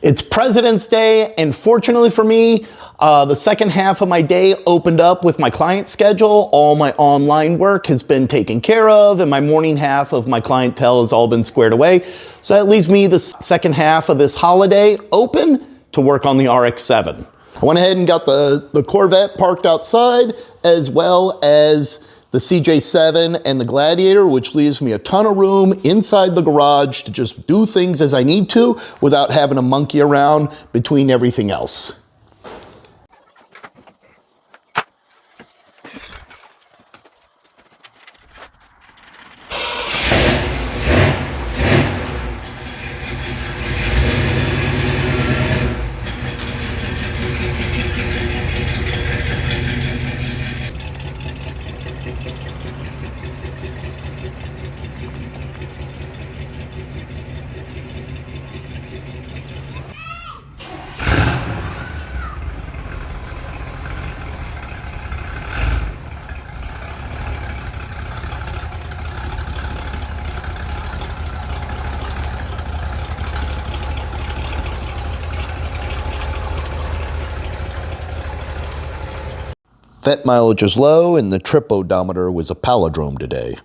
It's President's Day, and fortunately for me, the second half of my day opened up with my client schedule. All my online work has been taken care of, and my morning half of my clientele has all been squared away. So that leaves me the second half of this holiday open to work on the RX-7. I went ahead and got the Corvette parked outside, as well as the CJ7 and the Gladiator, which leaves me a ton of room inside the garage to just do things as I need to without having to monkey around between everything else. Vet mileage is low, and the trip odometer was a palindrome today.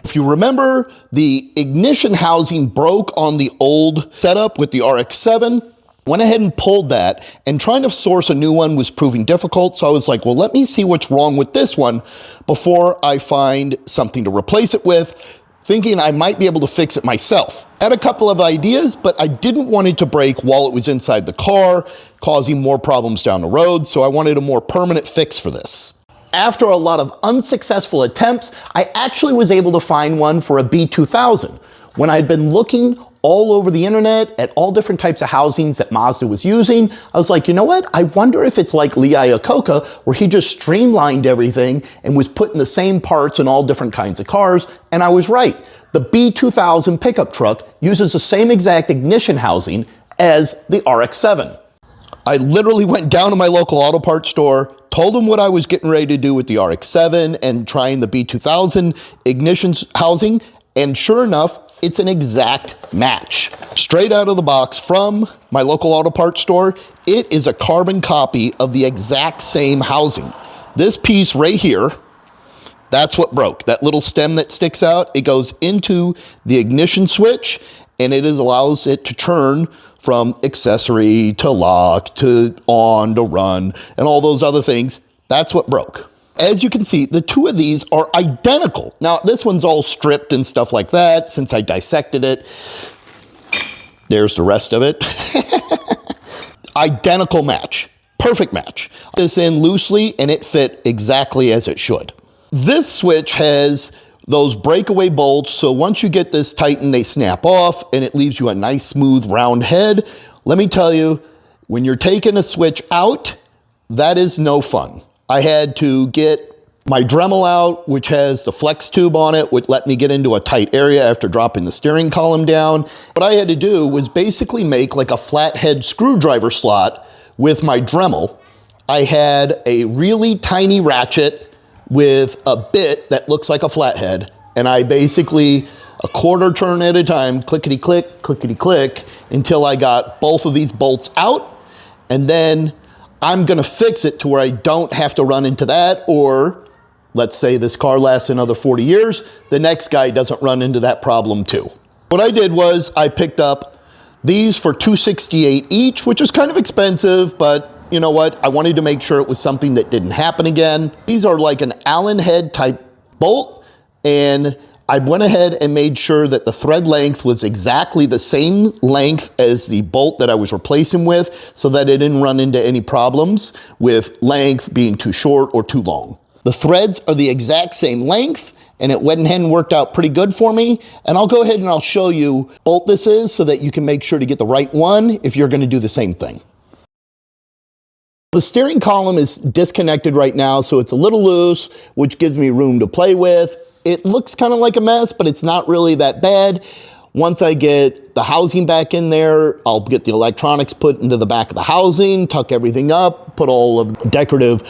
If you remember, the ignition housing broke on the old setup with the RX-7. Went ahead and pulled that, and trying to source a new one was proving difficult. So I was like, well, let me see what's wrong with this one before I find something to replace it with, thinking I might be able to fix it myself. I had a couple of ideas, but I didn't want it to break while it was inside the car, causing more problems down the road. So I wanted a more permanent fix for this. After a lot of unsuccessful attempts, I actually was able to find one for a B2000. When I'd been looking all over the internet at all different types of housings that Mazda was using, I was like, you know what? I wonder if it's like Lee Iacocca, where he just streamlined everything and was putting the same parts in all different kinds of cars. And I was right. The B2000 pickup truck uses the same exact ignition housing as the RX-7. I literally went down to my local auto parts store, told them what I was getting ready to do with the RX-7 and trying the B2000 ignition housing, and sure enough, it's an exact match. Straight out of the box from my local auto parts store, it is a carbon copy of the exact same housing. This piece right here, that's what broke. That little stem that sticks out, it goes into the ignition switch, and it allows it to turn from accessory to lock to on to run and all those other things. That's what broke. As you can see, the two of these are identical. Now, this one's all stripped and stuff like that since I dissected it. There's the rest of it. Identical match. Perfect match. This in loosely and it fit exactly as it should. This switch has those breakaway bolts, so once you get this tightened, they snap off and it leaves you a nice smooth round head. Let me tell you, when you're taking a switch out, that is no fun. I had to get my Dremel out, which has the flex tube on it, which let me get into a tight area after dropping the steering column down. What I had to do was basically make like a flathead screwdriver slot with my Dremel. I had a really tiny ratchet with a bit that looks like a flathead, and I basically, a quarter turn at a time, clickety click, until I got both of these bolts out, and then I'm gonna fix it to where I don't have to run into that, or let's say this car lasts another 40 years, the next guy doesn't run into that problem too. What I did was I picked up these for $268 each, which is kind of expensive, but you know what? I wanted to make sure it was something that didn't happen again. These are like an Allen head type bolt, and I went ahead and made sure that the thread length was exactly the same length as the bolt that I was replacing with, so that it didn't run into any problems with length being too short or too long. The threads are the exact same length, and it went ahead and worked out pretty good for me. And I'll go ahead and I'll show you what bolt this is so that you can make sure to get the right one if you're gonna do the same thing. The steering column is disconnected right now, so it's a little loose, which gives me room to play with. It looks kind of like a mess, but it's not really that bad. Once I get the housing back in there, I'll get the electronics put into the back of the housing, tuck everything up, put all of the decorative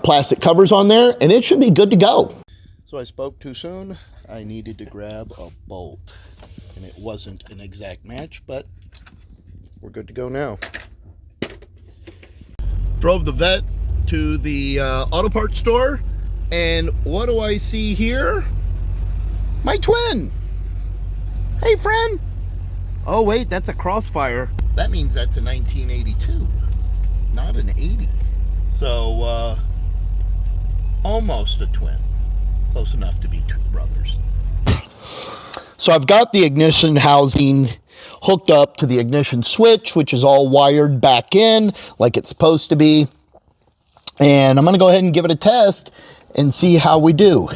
plastic covers on there, and it should be good to go. So I spoke too soon. I needed to grab a bolt, and it wasn't an exact match, but we're good to go now. Drove the vet to the auto parts store, and what do I see here? My twin. Hey, friend. Oh, wait, that's a Crossfire. That means that's a 1982, not an 80. So, almost a twin. Close enough to be two brothers. So I've got the ignition housing hooked up to the ignition switch, which is all wired back in like it's supposed to be. And I'm going to go ahead and give it a test and see how we do.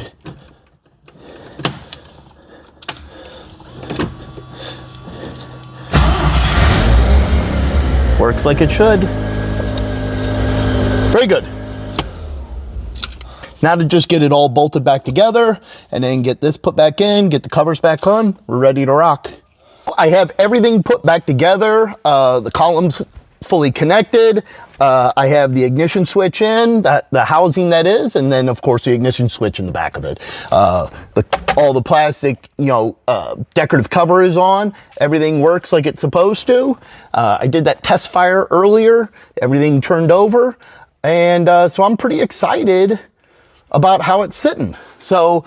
Works like it should. Very good. Now to just get it all bolted back together and then get this put back in, get the covers back on, we're ready to rock. I have everything put back together, the columns fully connected. I have the ignition switch in, the housing that is, and then of course the ignition switch in the back of it. All the plastic, decorative cover is on. Everything works like it's supposed to. I did that test fire earlier. Everything turned over, and so I'm pretty excited about how it's sitting. So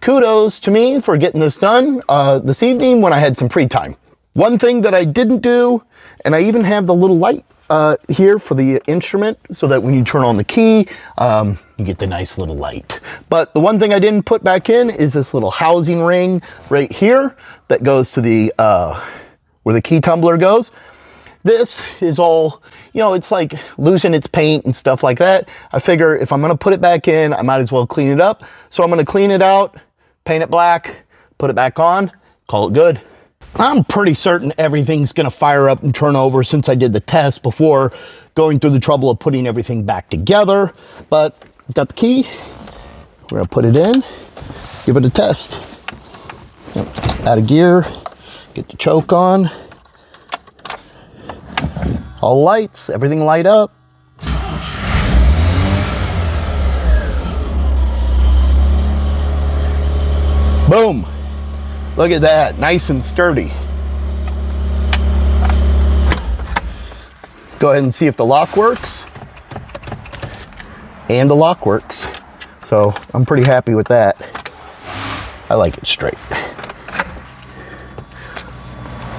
kudos to me for getting this done this evening when I had some free time. One thing that I didn't do, and I even have the little light here for the instrument so that when you turn on the key, you get the nice little light. But the one thing I didn't put back in is this little housing ring right here that goes to the where the key tumbler goes. This is all, it's like losing its paint and stuff like that. I figure if I'm going to put it back in, I might as well clean it up. So I'm going to clean it out, paint it black, put it back on, call it good. I'm pretty certain everything's going to fire up and turn over since I did the test before going through the trouble of putting everything back together. But I've got the key. We're going to put it in, give it a test. Out of gear, get the choke on. All lights, everything light up. Boom. Look at that, nice and sturdy. Go ahead and see if the lock works. And the lock works. So I'm pretty happy with that. I like it straight.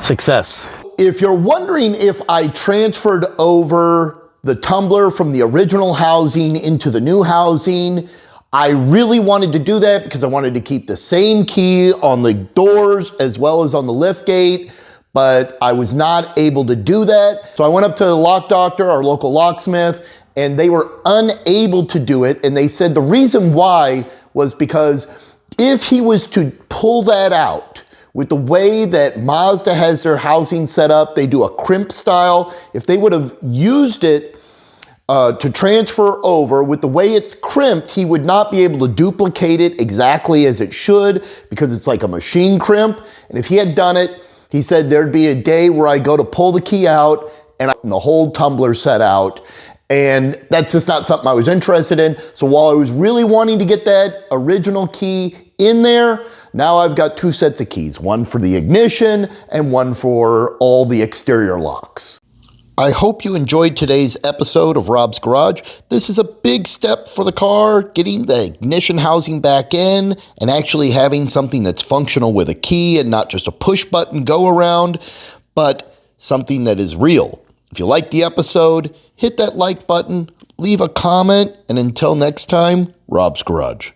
Success. If you're wondering if I transferred over the tumbler from the original housing into the new housing, I really wanted to do that because I wanted to keep the same key on the doors as well as on the lift gate, but I was not able to do that. So I went up to the lock doctor, our local locksmith, and they were unable to do it. And they said the reason why was because if he was to pull that out, with the way that Mazda has their housing set up, they do a crimp style. If they would have used it to transfer over, with the way it's crimped, he would not be able to duplicate it exactly as it should because it's like a machine crimp. And if he had done it, he said there'd be a day where I go to pull the key out and the whole tumbler set out. And that's just not something I was interested in. So while I was really wanting to get that original key in there, now I've got two sets of keys, one for the ignition and one for all the exterior locks. I hope you enjoyed today's episode of Rob's Garage. This is a big step for the car, getting the ignition housing back in and actually having something that's functional with a key and not just a push button go around, but something that is real. If you liked the episode, hit that like button, leave a comment, and until next time, Rob's Garage.